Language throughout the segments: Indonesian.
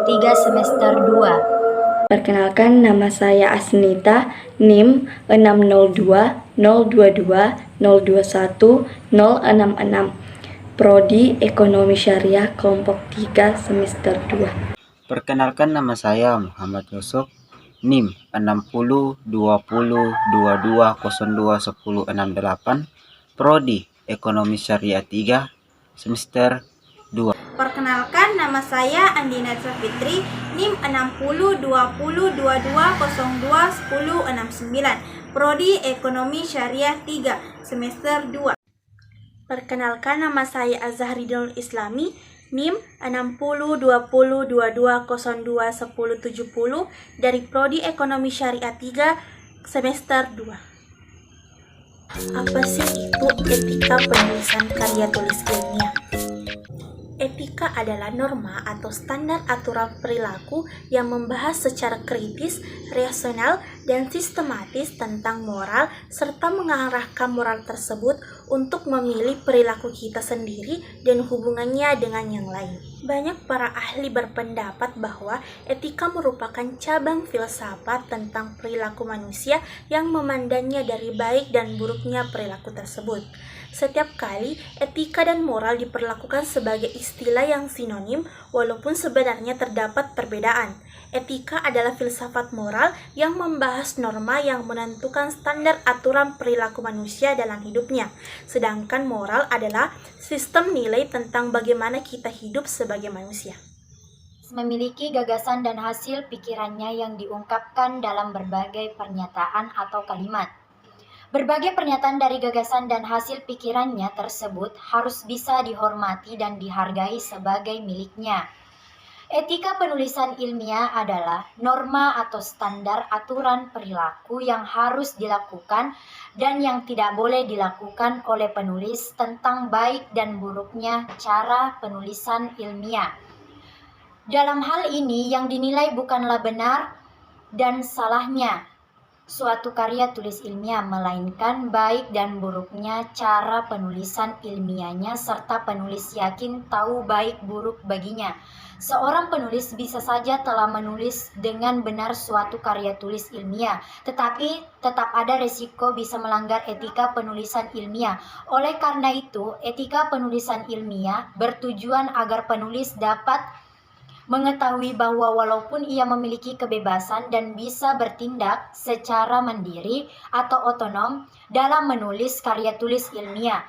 3 semester 2. Perkenalkan, nama saya Asnita, NIM 602022021 Prodi Ekonomi Syariah kelompok 3 semester 2. Perkenalkan, nama saya Muhammad Yusuf, NIM 60202202021068 Prodi Ekonomi Syariah 3 semester 2. Perkenalkan, nama saya Andina Fitri, NIM 602022021069 Prodi Ekonomi Syariah 3 semester 2. Perkenalkan, nama saya Azahridul Islami, NIM 602022021070 dari Prodi Ekonomi Syariah 3 semester 2. Apa sih itu etika penulisan karya tulis ilmiah? Etika adalah norma atau standar aturan perilaku yang membahas secara kritis, rasional, dan sistematis tentang moral serta mengarahkan moral tersebut untuk memilih perilaku kita sendiri dan hubungannya dengan yang lain. Banyak para ahli berpendapat bahwa etika merupakan cabang filsafat tentang perilaku manusia yang memandangnya dari baik dan buruknya perilaku tersebut. Setiap kali, etika dan moral diperlakukan sebagai istilah yang sinonim, walaupun sebenarnya terdapat perbedaan. Etika adalah filsafat moral yang membahas norma yang menentukan standar aturan perilaku manusia dalam hidupnya. Sedangkan moral adalah sistem nilai tentang bagaimana kita hidup sebagai manusia. Memiliki gagasan dan hasil pikirannya yang diungkapkan dalam berbagai pernyataan atau kalimat. Berbagai pernyataan dari gagasan dan hasil pikirannya tersebut harus bisa dihormati dan dihargai sebagai miliknya. Etika penulisan ilmiah adalah norma atau standar aturan perilaku yang harus dilakukan dan yang tidak boleh dilakukan oleh penulis tentang baik dan buruknya cara penulisan ilmiah. Dalam hal ini yang dinilai bukanlah benar dan salahnya suatu karya tulis ilmiah, melainkan baik dan buruknya cara penulisan ilmiahnya serta penulis yakin tahu baik buruk baginya. Seorang penulis bisa saja telah menulis dengan benar suatu karya tulis ilmiah, tetapi tetap ada resiko bisa melanggar etika penulisan ilmiah. Oleh karena itu, etika penulisan ilmiah bertujuan agar penulis dapat mengetahui bahwa walaupun ia memiliki kebebasan dan bisa bertindak secara mandiri atau otonom dalam menulis karya tulis ilmiah,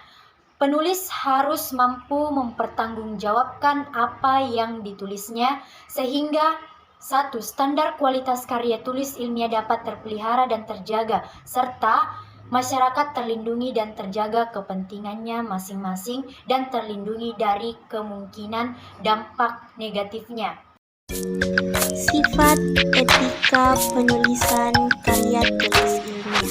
penulis harus mampu mempertanggungjawabkan apa yang ditulisnya sehingga satu, standar kualitas karya tulis ilmiah dapat terpelihara dan terjaga, serta masyarakat terlindungi dan terjaga kepentingannya masing-masing dan terlindungi dari kemungkinan dampak negatifnya. Sifat etika penulisan karya tulis ilmiah.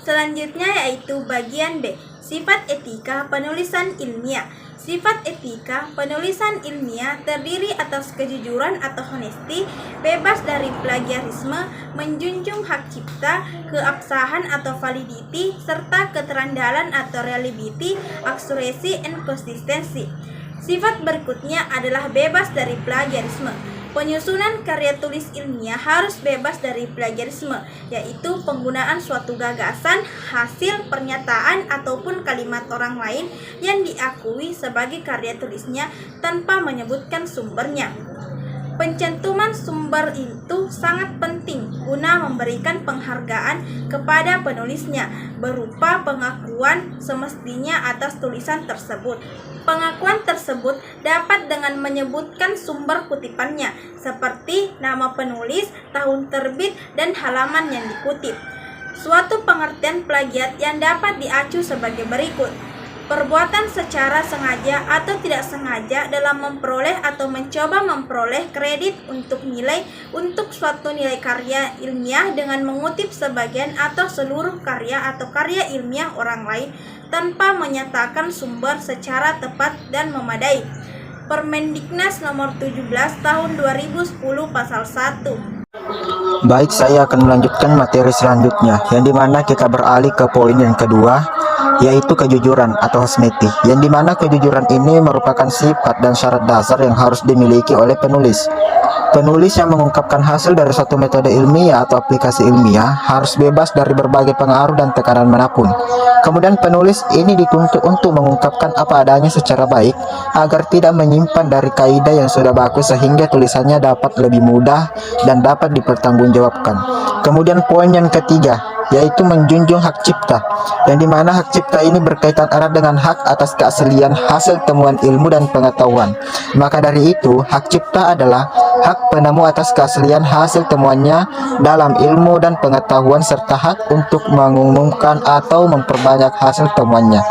Selanjutnya yaitu bagian B, sifat etika penulisan ilmiah. Sifat etika penulisan ilmiah terdiri atas kejujuran atau honesty, bebas dari plagiarisme, menjunjung hak cipta, keabsahan atau validity, serta keterandalan atau reliability, accuracy, and consistency. Sifat berikutnya adalah bebas dari plagiarisme. Penyusunan karya tulis ilmiah harus bebas dari plagiarisme, yaitu penggunaan suatu gagasan, hasil, pernyataan, ataupun kalimat orang lain yang diakui sebagai karya tulisnya tanpa menyebutkan sumbernya. Pencantuman sumber itu sangat penting guna memberikan penghargaan kepada penulisnya berupa pengakuan semestinya atas tulisan tersebut. Pengakuan tersebut dapat dengan menyebutkan sumber kutipannya seperti nama penulis, tahun terbit, dan halaman yang dikutip. Suatu pengertian plagiat yang dapat diacu sebagai berikut. Perbuatan secara sengaja atau tidak sengaja dalam memperoleh atau mencoba memperoleh kredit untuk suatu nilai karya ilmiah dengan mengutip sebagian atau seluruh karya atau karya ilmiah orang lain tanpa menyatakan sumber secara tepat dan memadai. Permendiknas nomor 17 tahun 2010 pasal 1. Baik, saya akan melanjutkan materi selanjutnya, yang dimana kita beralih ke poin yang kedua, yaitu kejujuran atau honesty, yang dimana kejujuran ini merupakan sifat dan syarat dasar yang harus dimiliki oleh penulis. Penulis yang mengungkapkan hasil dari suatu metode ilmiah atau aplikasi ilmiah harus bebas dari berbagai pengaruh dan tekanan manapun. Kemudian penulis ini dituntut untuk mengungkapkan apa adanya secara baik agar tidak menyimpan dari kaidah yang sudah baku sehingga tulisannya dapat lebih mudah dan dapat dipertanggungjawabkan. Kemudian poin yang ketiga, yaitu menjunjung hak cipta, yang dimana hak cipta ini berkaitan erat dengan hak atas keaslian hasil temuan ilmu dan pengetahuan. Maka dari itu, hak cipta adalah hak penemu atas keaslian hasil temuannya dalam ilmu dan pengetahuan serta hak untuk mengumumkan atau memperbanyak hasil temuannya.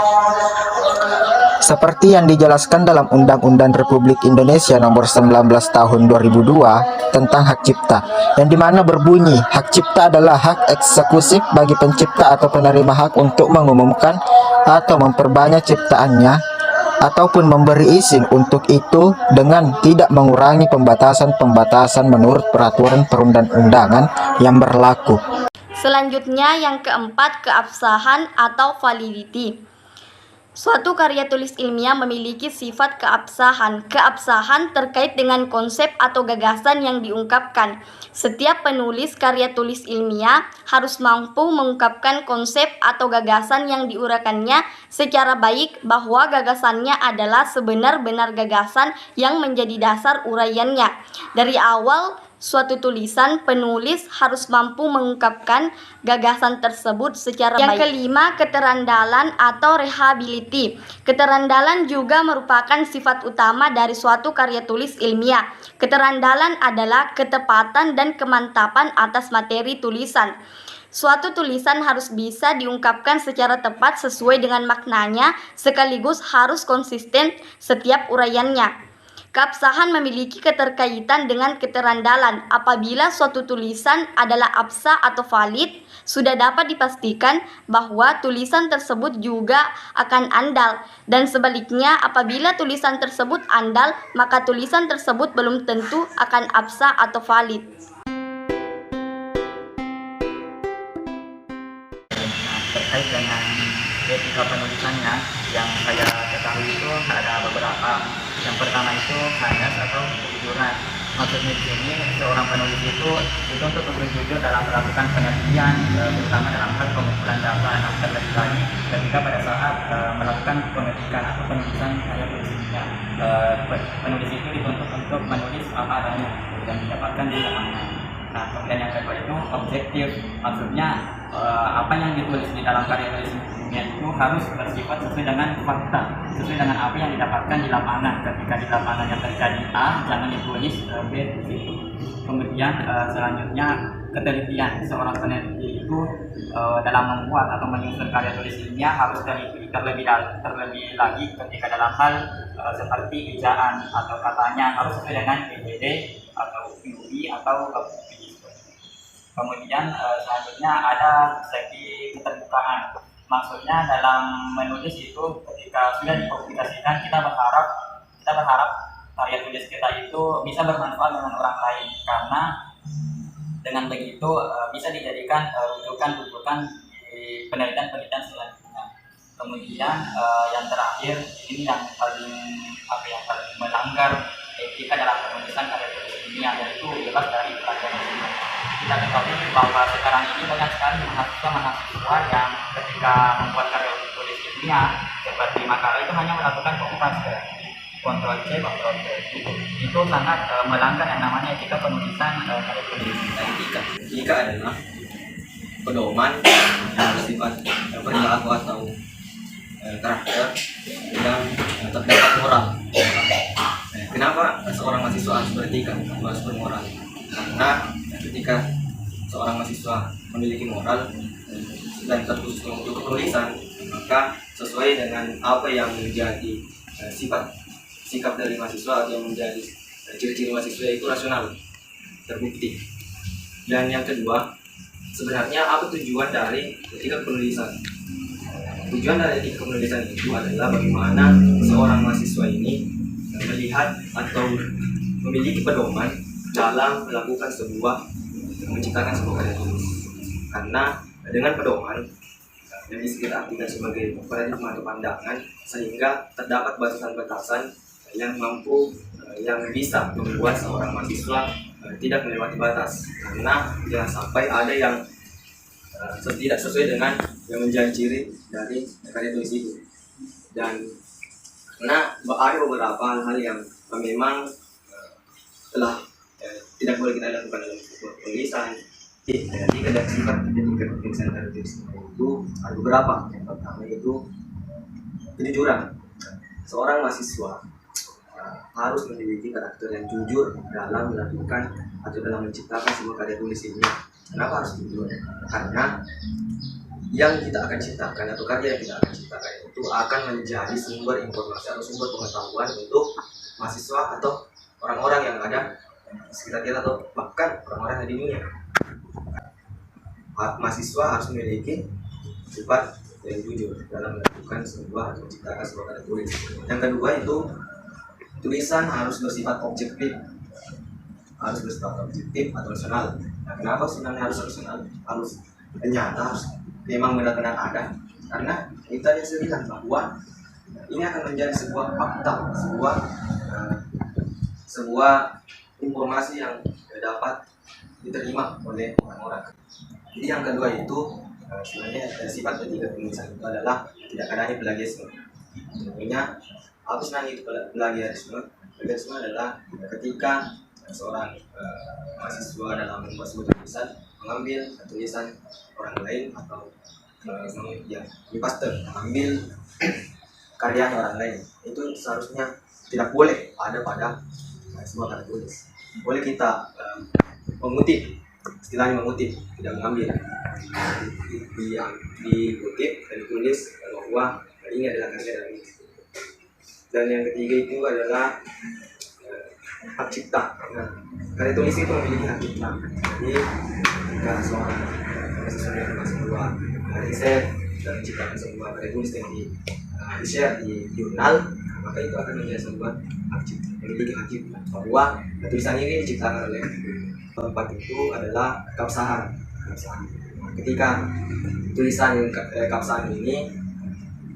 Seperti yang dijelaskan dalam Undang-Undang Republik Indonesia Nomor 19 Tahun 2002 tentang hak cipta, yang dimana berbunyi hak cipta adalah hak ekseklusif bagi pencipta atau penerima hak untuk mengumumkan atau memperbanyak ciptaannya ataupun memberi izin untuk itu dengan tidak mengurangi pembatasan-pembatasan menurut peraturan perundang-undangan yang berlaku. Selanjutnya yang keempat, keabsahan atau validity. Suatu karya tulis ilmiah memiliki sifat keabsahan. Keabsahan terkait dengan konsep atau gagasan yang diungkapkan. Setiap penulis karya tulis ilmiah harus mampu mengungkapkan konsep atau gagasan yang diuraikannya secara baik, bahwa gagasannya adalah sebenar-benar gagasan yang menjadi dasar uraiannya. Dari awal suatu tulisan, penulis harus mampu mengungkapkan gagasan tersebut secara baik. Yang kelima, keterandalan atau reliability. Keterandalan juga merupakan sifat utama dari suatu karya tulis ilmiah. Keterandalan adalah ketepatan dan kemantapan atas materi tulisan. Suatu tulisan harus bisa diungkapkan secara tepat sesuai dengan maknanya, sekaligus harus konsisten setiap uraiannya. Keabsahan memiliki keterkaitan dengan keterandalan. Apabila suatu tulisan adalah absah atau valid, sudah dapat dipastikan bahwa tulisan tersebut juga akan andal. Dan sebaliknya, apabila tulisan tersebut andal, maka tulisan tersebut belum tentu akan absah atau valid. Terkait dengan etika penulisannya, yang saya ketahui itu ada beberapa. Yang pertama itu hadas atau kejujuran. Maksudnya di sini seorang penulis itu dituntut untuk jujur dalam melakukan penelitian, terutama dalam hal pengumpulan data. Terlebih lagi ketika pada saat melakukan pengetikan atau penulisan karya tulisnya, penulis itu dituntut untuk menulis apa adanya dan didapatkan di lapangan. Nah, kemudian yang kedua itu objektif. Maksudnya apa yang ditulis di dalam karya tulisnya itu harus bersifat sesuai dengan fakta, sesuai dengan apa yang didapatkan di lapangan. Ketika di lapangan yang terjadi A, jangan ditulis B di situ. Kemudian selanjutnya ketelitian. Seorang peneliti itu dalam membuat atau menyusun karya tulis ilmiah harus terlebih lagi ketika dalam hal seperti ejaan atau katanya harus sesuai dengan PBD atau UI atau Kemudian selanjutnya ada segi keterbukaan. Maksudnya dalam menulis itu ketika sudah dipublikasikan, kita berharap karya tulis kita itu bisa bermanfaat dengan orang lain, karena dengan begitu bisa dijadikan rujukan di penelitian selanjutnya. Kemudian yang terakhir ini yang paling melanggar etika dalam penulisan karya tulis ilmiah, yaitu bebas dari plagiarisme. Kita ketahui bahwa sekarang ini banyak sekali mahasiswa yang ketika membuat karya tulis ilmiah seperti makalah itu hanya melakukan copy paste, Ctrl C, Ctrl V. Itu sangat melanggar yang namanya etika penulisan karya tulis. Etika adalah pedoman yang bersifat perilaku atau karakter yang terdapat moral. Kenapa seorang mahasiswa harus beretika, harus bermoral? Karena ketika seorang mahasiswa memiliki moral dan terkhusus untuk penulisan, maka sesuai dengan apa yang menjadi sikap dari mahasiswa atau yang menjadi ciri-ciri mahasiswa itu rasional, terbukti. Dan yang kedua, sebenarnya apa tujuan dari etika penulisan? Tujuan dari etika penulisan itu adalah bagaimana seorang mahasiswa ini melihat atau memiliki pedoman dalam melakukan menciptakan sebuah karya tulis. Karena dengan pedoman yang bisa kita artikan sebagai paradigma atau pandangan, sehingga terdapat batasan-batasan yang mampu yang bisa membuat seorang mahasiswa tidak melewati batas, karena jangan sampai ada yang tidak sesuai dengan yang menjadi ciri dari karya tulis itu. Dan karena ada beberapa hal-hal yang memang telah tidak boleh kita lakukan dalam sebuah penulisan. Jadi ada sifat ketika penulisan karya tulis itu ada beberapa. Yang pertama itu kejujuran. Seorang mahasiswa harus memiliki karakter yang jujur dalam melakukan atau dalam menciptakan sebuah karya tulis ini. Kenapa harus jujur? Karena yang kita akan ciptakan atau karya yang kita akan ciptakan itu akan menjadi sumber informasi atau sumber pengetahuan untuk mahasiswa atau orang-orang yang ada di sekitar kita atau bahkan orang-orang yang di dunia. Mahasiswa harus memiliki sifat yang jujur dalam melakukan sebuah atau menciptakan sebuah karya tulis. Yang kedua itu tulisan harus bersifat objektif, atau rasional. Nah, kenapa sebenarnya harus rasional? Harus nyata, harus memang benar-benar ada. Karena kita lihat bahwa ini akan menjadi sebuah fakta, sebuah informasi yang dapat diterima oleh orang-orang. Jadi yang kedua itu sebenarnya sifat ketiga penulisan itu adalah tidak adanya plagiarisme. Contohnya apa sebenarnya itu plagiarisme? Plagiarisme adalah ketika seorang mahasiswa dalam membuat sebuah tulisan mengambil tulisan orang lain atau mengambil karya orang lain, itu seharusnya tidak boleh ada pada sebuah karya tulis. Boleh kita mengutip, istilahnya mengutip, tidak mengambil. Dikutip dan ditulis bahwa ini adalah karya dari. Dan yang ketiga itu adalah hak cipta. Nah, karya tulis itu memiliki hak cipta. Jadi jika seorang sebuah riset dan menciptakan sebuah karya tulis yang di-share di jurnal, maka itu akan menjadi sebuah hak cipta, memiliki hak cipta bahwa tulisan ini diciptakan oleh. Keempat itu adalah keabsahan. Ketika tulisan keabsahan ini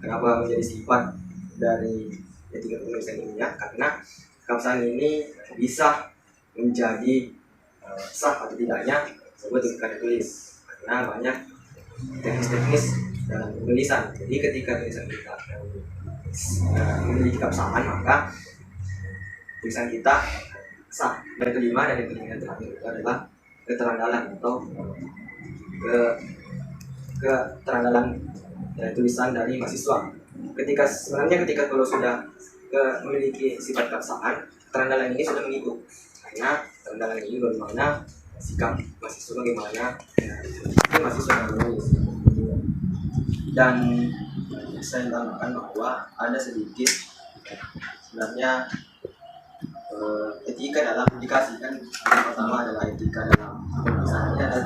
kenapa menjadi sifat dari etika penulisan ilmiah? Karena keabsahan ini bisa menjadi sah atau tidaknya sebuah karya tulis, karena banyak teknis-teknis dalam penulisan. Jadi ketika tulisan kita memiliki keabsahan, maka tulisan kita sah. Dan kelima dan yang terakhir itu adalah keteranggalan atau keteranggalan dari tulisan dari mahasiswa. Ketika kalau sudah memiliki sifat keabsahan, keteranggalan ini sudah mengikut, karena keteranggalan ini bagaimana sikap mahasiswa, bagaimana mahasiswa yang menulis. Dan saya tambahkan bahwa ada sedikit sebenarnya etika dalam publikasi. Kan yang pertama adalah etika dalam penulisan, ini ada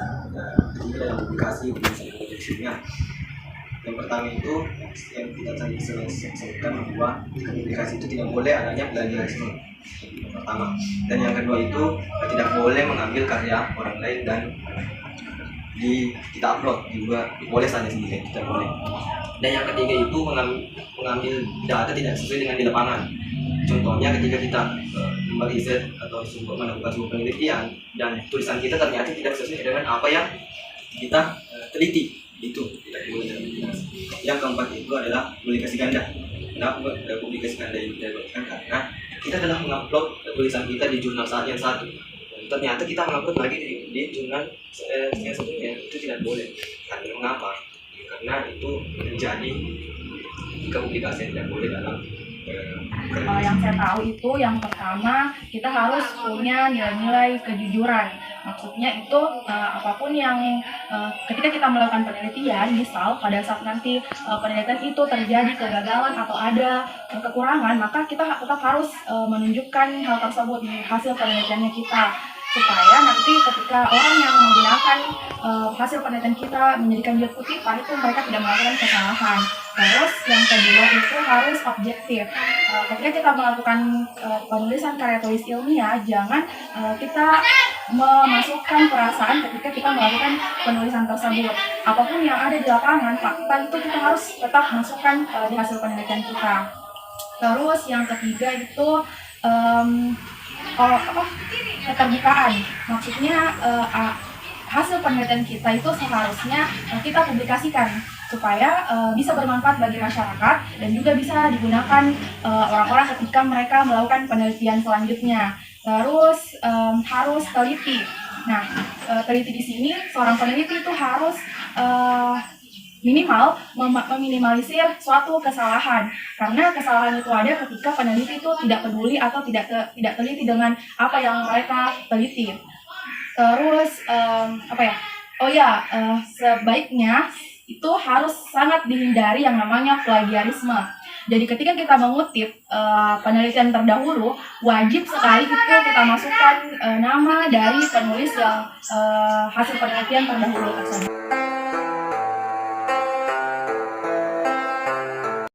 etika dalam publikasi ilmiah. Yang pertama itu yang kita tadi sebutkan bahwa publikasi itu tidak boleh adanya plagiarisme, yang pertama. Dan yang kedua itu tidak boleh mengambil karya orang lain dan kita upload, juga boleh saja sendiri, tidak boleh. Dan yang ketiga itu mengambil data tidak sesuai dengan di lapangan. Contohnya ketika kita meriset atau melakukan sebuah penelitian dan tulisan kita ternyata tidak sesuai dengan apa yang kita teliti, itu tidak boleh dalam publikasi. Yang keempat itu adalah publikasi ganda. Kenapa publikasi ganda ini dilakukan? Karena kita telah mengupload tulisan kita di jurnal yang satu, dan ternyata kita mengupload lagi di jurnal yang satunya, itu tidak boleh. Karena mengapa? Karena itu menjadi publikasi tidak boleh dalam. Yang saya tahu itu yang pertama kita harus punya nilai-nilai kejujuran. Maksudnya itu apapun yang ketika kita melakukan penelitian, misal pada saat nanti penelitian itu terjadi kegagalan atau ada kekurangan, maka kita tetap harus menunjukkan hal tersebut di hasil penelitiannya kita, supaya nanti ketika orang yang menggunakan hasil penelitian kita menjadikan dia kutipan, itu mereka tidak melakukan kesalahan. Terus yang kedua itu harus objektif. Ketika kita melakukan penulisan karya tulis ilmiah, jangan kita memasukkan perasaan ketika kita melakukan penulisan tersebut. Apapun yang ada di lapangan, fakta itu kita harus tetap masukkan di hasil penelitian kita. Terus yang ketiga itu keterbukaan. Maksudnya hasil penelitian kita itu seharusnya kita publikasikan supaya bisa bermanfaat bagi masyarakat dan juga bisa digunakan orang-orang ketika mereka melakukan penelitian selanjutnya. Terus harus teliti. Nah, teliti di sini seorang peneliti itu harus minimal meminimalisir suatu kesalahan, karena kesalahan itu ada ketika peneliti itu tidak peduli atau tidak teliti dengan apa yang mereka teliti. Terus sebaiknya itu harus sangat dihindari yang namanya plagiarisme. Jadi ketika kita mengutip penelitian terdahulu, wajib sekali kita masukkan nama dari penulis yang hasil penelitian terdahulu tersebut.